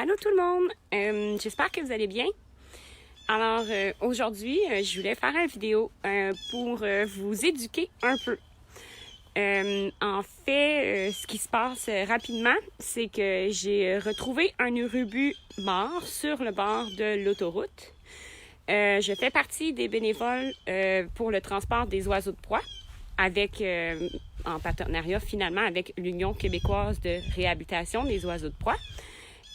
Allô tout le monde, j'espère que vous allez bien. Alors aujourd'hui, je voulais faire une vidéo pour vous éduquer un peu. En fait, ce qui se passe rapidement, c'est que j'ai retrouvé un urubu mort sur le bord de l'autoroute. Je fais partie des bénévoles pour le transport des oiseaux de proie, en partenariat finalement avec l'Union québécoise de réhabilitation des oiseaux de proie.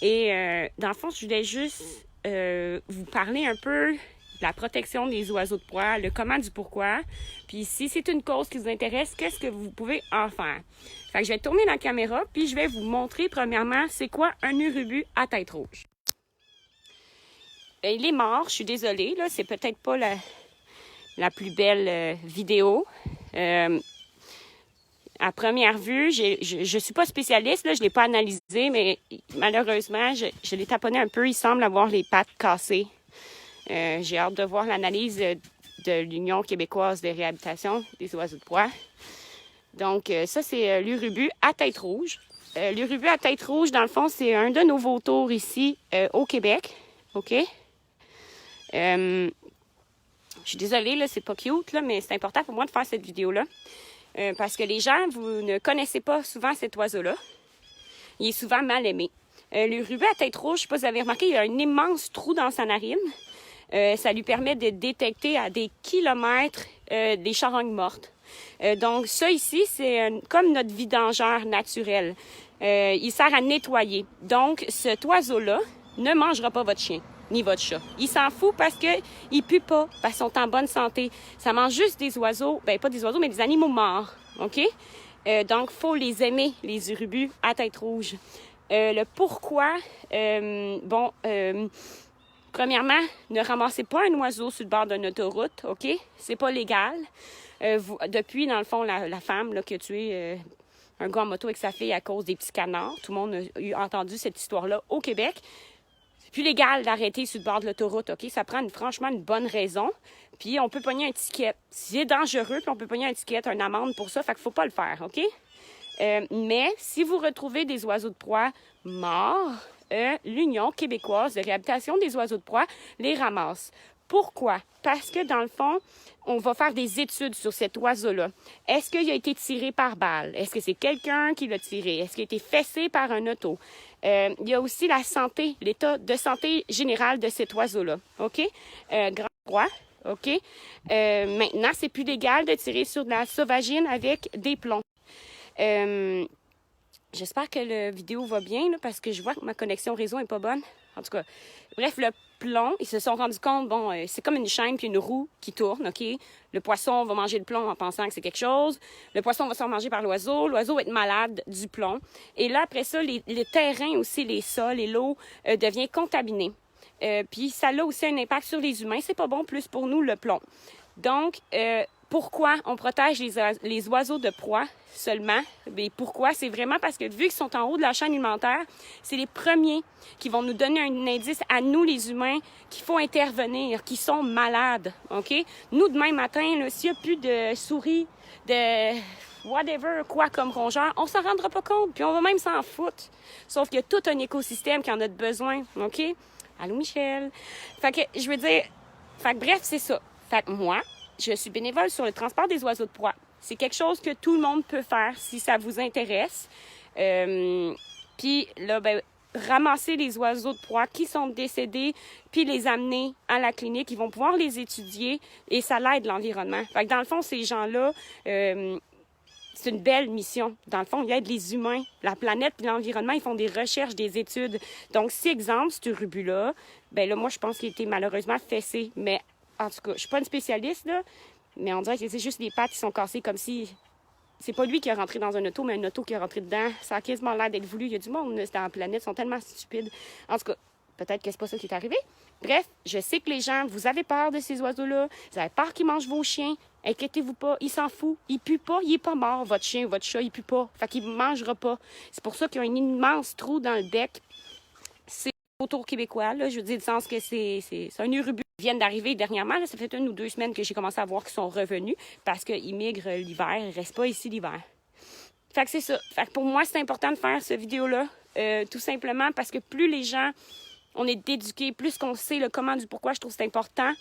Et dans le fond, je voulais juste vous parler un peu de la protection des oiseaux de proie, le comment du pourquoi. Puis si c'est une cause qui vous intéresse, qu'est-ce que vous pouvez en faire? Fait que je vais tourner la caméra, puis je vais vous montrer premièrement c'est quoi un urubu à tête rouge. Il est mort, je suis désolée, là, c'est peut-être pas la plus belle vidéo. À première vue, je suis pas spécialiste, là, je l'ai pas analysé, mais malheureusement, je l'ai taponné un peu. Il semble avoir les pattes cassées. J'ai hâte de voir l'analyse de l'Union québécoise de réhabilitation des oiseaux de proie. Donc, ça, c'est l'urubu à tête rouge. L'urubu à tête rouge, dans le fond, c'est un de nos vautours ici au Québec. OK? Je suis désolée, là, c'est pas cute, là, mais c'est important pour moi de faire cette vidéo-là. Parce que les gens, vous ne connaissez pas souvent cet oiseau-là. Il est souvent mal aimé. L'urubu à tête rouge, je ne sais pas si vous avez remarqué, il a un immense trou dans sa narine. Ça lui permet de détecter à des kilomètres des charognes mortes. Donc ça ici, c'est comme notre vidangeur naturel. Il sert à nettoyer. Donc cet oiseau-là ne mangera pas votre chien ni votre chat. Il s'en fout parce qu'ils puent pas, parce qu'ils sont en bonne santé. Ça mange juste des oiseaux, ben pas des oiseaux, mais des animaux morts, OK? Donc, il faut les aimer, les urubus à tête rouge. Le pourquoi, premièrement, ne ramassez pas un oiseau sur le bord d'une autoroute, OK? C'est pas légal. Depuis, dans le fond, la femme là, qui a tué un gars en moto avec sa fille à cause des petits canards, tout le monde a entendu cette histoire-là au Québec. C'est plus légal d'arrêter sur le bord de l'autoroute, OK? Ça prend franchement une bonne raison. Puis on peut pogner un ticket. C'est dangereux, puis on peut pogner un ticket, une amende pour ça, fait qu'il faut pas le faire, OK? Mais si vous retrouvez des oiseaux de proie morts, l'Union québécoise de réhabilitation des oiseaux de proie les ramasse. Pourquoi? Parce que, dans le fond, on va faire des études sur cet oiseau-là. Est-ce qu'il a été tiré par balle? Est-ce que c'est quelqu'un qui l'a tiré? Est-ce qu'il a été fessé par un auto? Il y a aussi la santé, l'état de santé général de cet oiseau-là. OK? Grand droit. OK? Maintenant, c'est plus légal de tirer sur de la sauvagine avec des plombs. J'espère que la vidéo va bien, là, parce que je vois que ma connexion réseau n'est pas bonne. En tout cas, bref, le plomb, ils se sont rendus compte, c'est comme une chaîne puis une roue qui tourne, OK? Le poisson va manger le plomb en pensant que c'est quelque chose. Le poisson va se faire manger par l'oiseau. L'oiseau va être malade du plomb. Et là, après ça, les terrains aussi, les sols et l'eau devient contaminé. Puis ça a aussi un impact sur les humains. C'est pas bon plus pour nous, le plomb. Donc, pourquoi on protège les oiseaux de proie seulement? Bien, pourquoi? C'est vraiment parce que vu qu'ils sont en haut de la chaîne alimentaire, c'est les premiers qui vont nous donner un indice à nous, les humains, qu'il faut intervenir, qui sont malades, OK? Nous, demain matin, s'il n'y a plus de souris, de whatever, quoi comme rongeur, on s'en rendra pas compte, puis on va même s'en foutre. Sauf qu'il y a tout un écosystème qui en a besoin, OK? Allô, Michel? Fait que, je veux dire, bref, c'est ça. Fait que moi, je suis bénévole sur le transport des oiseaux de proie. C'est quelque chose que tout le monde peut faire si ça vous intéresse. Puis là, ramasser les oiseaux de proie qui sont décédés, puis les amener à la clinique. Ils vont pouvoir les étudier et ça l'aide l'environnement. Fait que dans le fond, ces gens-là, c'est une belle mission. Dans le fond, ils aident les humains, la planète puis l'environnement. Ils font des recherches, des études. Donc, si, exemple, cet urubu-là, là, moi, je pense qu'il a été malheureusement fessé. Mais en tout cas, je suis pas une spécialiste, là, mais on dirait que c'est juste les pattes qui sont cassées comme si... C'est pas lui qui est rentré dans un auto, mais un auto qui est rentré dedans. Ça a quasiment l'air d'être voulu. Il y a du monde dans la planète, ils sont tellement stupides. En tout cas, peut-être que c'est pas ça qui est arrivé. Bref, je sais que les gens, vous avez peur de ces oiseaux-là. Vous avez peur qu'ils mangent vos chiens. Inquiétez-vous pas, il s'en fout. Il pue pas, il est pas mort, votre chien, votre chat, il pue pas. Fait qu'il mangera pas. C'est pour ça qu'il y a un immense trou dans le bec. C'est autour québécois, là. Je veux dire, le sens que c'est un urubu. Ils viennent d'arriver dernièrement, là, ça fait 1 ou 2 semaines que j'ai commencé à voir qu'ils sont revenus parce qu'ils migrent l'hiver, ils restent pas ici l'hiver. Fait que c'est ça. Fait que pour moi, c'est important de faire cette vidéo-là tout simplement parce que plus les gens, on est éduqués, plus qu'on sait le comment du pourquoi, je trouve que c'est important.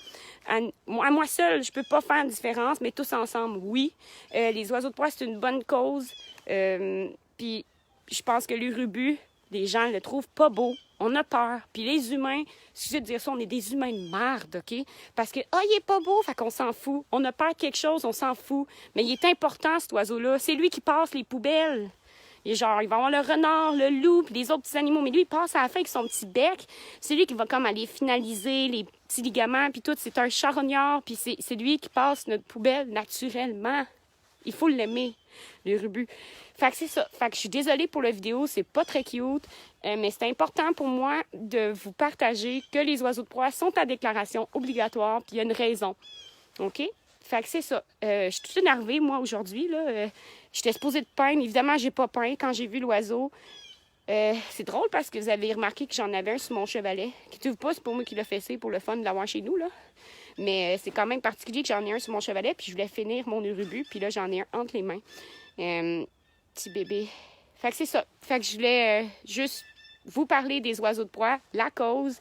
À moi seule, je peux pas faire de différence, mais tous ensemble, oui. Les oiseaux de proie, c'est une bonne cause. Puis je pense que l'urubu, les gens le trouvent pas beau. On a peur. Puis les humains, excusez de dire ça, on est des humains de merde, OK? Parce que, il est pas beau, fait qu'on s'en fout. On a peur de quelque chose, on s'en fout. Mais il est important, cet oiseau-là. C'est lui qui passe les poubelles. Et genre, il va avoir le renard, le loup, puis les autres petits animaux. Mais lui, il passe à la fin avec son petit bec. C'est lui qui va comme aller finaliser les petits ligaments, puis tout. C'est un charognard, puis c'est lui qui passe notre poubelle naturellement. Il faut l'aimer, l'urubu. Fait que c'est ça. Fait que je suis désolée pour la vidéo, c'est pas très cute, mais c'est important pour moi de vous partager que les oiseaux de proie sont à déclaration obligatoire, puis il y a une raison. OK? Fait que c'est ça. Je suis toute énervée, moi, aujourd'hui, là. J'étais supposée de peindre. Évidemment, j'ai pas peint quand j'ai vu l'oiseau. C'est drôle parce que vous avez remarqué que j'en avais un sur mon chevalet. Quittez-vous pas, c'est pour moi qui l'a fait, c'est pour le fun de l'avoir chez nous, là. Mais c'est quand même particulier que j'en ai un sur mon chevalet, puis je voulais finir mon urubu, puis là, j'en ai un entre les mains. Petit bébé. Fait que c'est ça. Fait que je voulais juste vous parler des oiseaux de proie, la cause.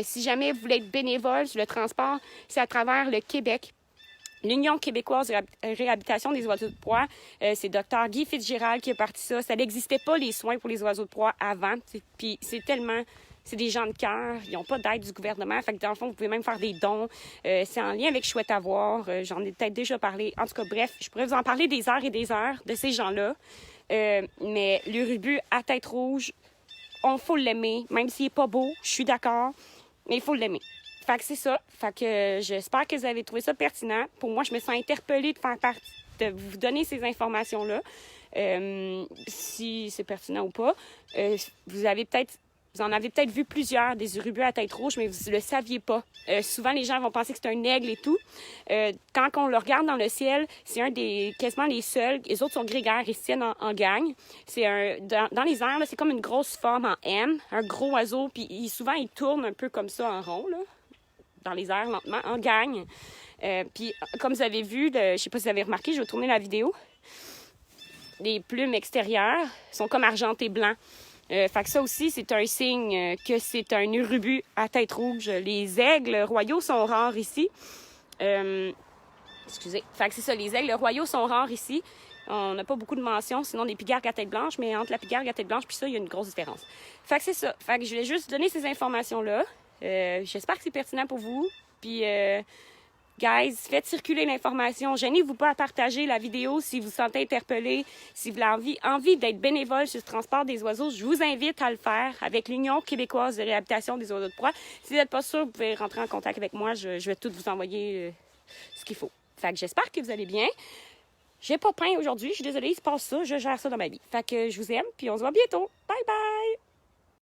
Si jamais vous voulez être bénévole sur le transport, c'est à travers le Québec. L'Union québécoise de réhabilitation des oiseaux de proie, c'est Dr. Guy Fitzgerald qui a parti ça. Ça n'existait pas, les soins pour les oiseaux de proie avant. Puis c'est des gens de cœur. Ils n'ont pas d'aide du gouvernement. Fait que dans le fond, vous pouvez même faire des dons. C'est en lien avec Chouette à voir. J'en ai peut-être déjà parlé. En tout cas, bref, je pourrais vous en parler des heures et des heures de ces gens-là. Mais l'urubu à tête rouge, on faut l'aimer. Même s'il n'est pas beau, je suis d'accord, mais il faut l'aimer. Fait que c'est ça. Fait que j'espère que vous avez trouvé ça pertinent. Pour moi, je me sens interpellée de faire partie, de vous donner ces informations-là. Si c'est pertinent ou pas. Vous en avez peut-être vu plusieurs, des urubus à tête rouge, mais vous ne le saviez pas. Souvent, les gens vont penser que c'est un aigle et tout. Quand on le regarde dans le ciel, c'est quasiment les seuls. Les autres sont grégaires, ils se tiennent en gang. Dans les airs, là, c'est comme une grosse forme en M, un gros oiseau, puis souvent, il tourne un peu comme ça en rond, là, dans les airs, lentement, en gang. Puis, comme vous avez vu, je ne sais pas si vous avez remarqué, je vais tourner la vidéo. Les plumes extérieures sont comme argenté blanc. Fait que ça aussi, c'est un signe que c'est un urubu à tête rouge. Les aigles royaux sont rares ici. Excusez. Fait que c'est ça, les aigles royaux sont rares ici. On n'a pas beaucoup de mentions, sinon des pigargues à tête blanche, mais entre la pigargue à tête blanche puis ça, il y a une grosse différence. Fait que c'est ça. Fait que je voulais juste donner ces informations-là. J'espère que c'est pertinent pour vous. Puis, guys, faites circuler l'information. Gênez-vous pas à partager la vidéo si vous vous sentez interpellé. Si vous avez envie d'être bénévole sur le transport des oiseaux, je vous invite à le faire avec l'Union québécoise de réhabilitation des oiseaux de proie. Si vous n'êtes pas sûr, vous pouvez rentrer en contact avec moi. Je vais tout vous envoyer ce qu'il faut. Fait que j'espère que vous allez bien. J'ai pas peint aujourd'hui. Je suis désolée, il se passe ça. Je gère ça dans ma vie. Fait que je vous aime, puis on se voit bientôt. Bye bye!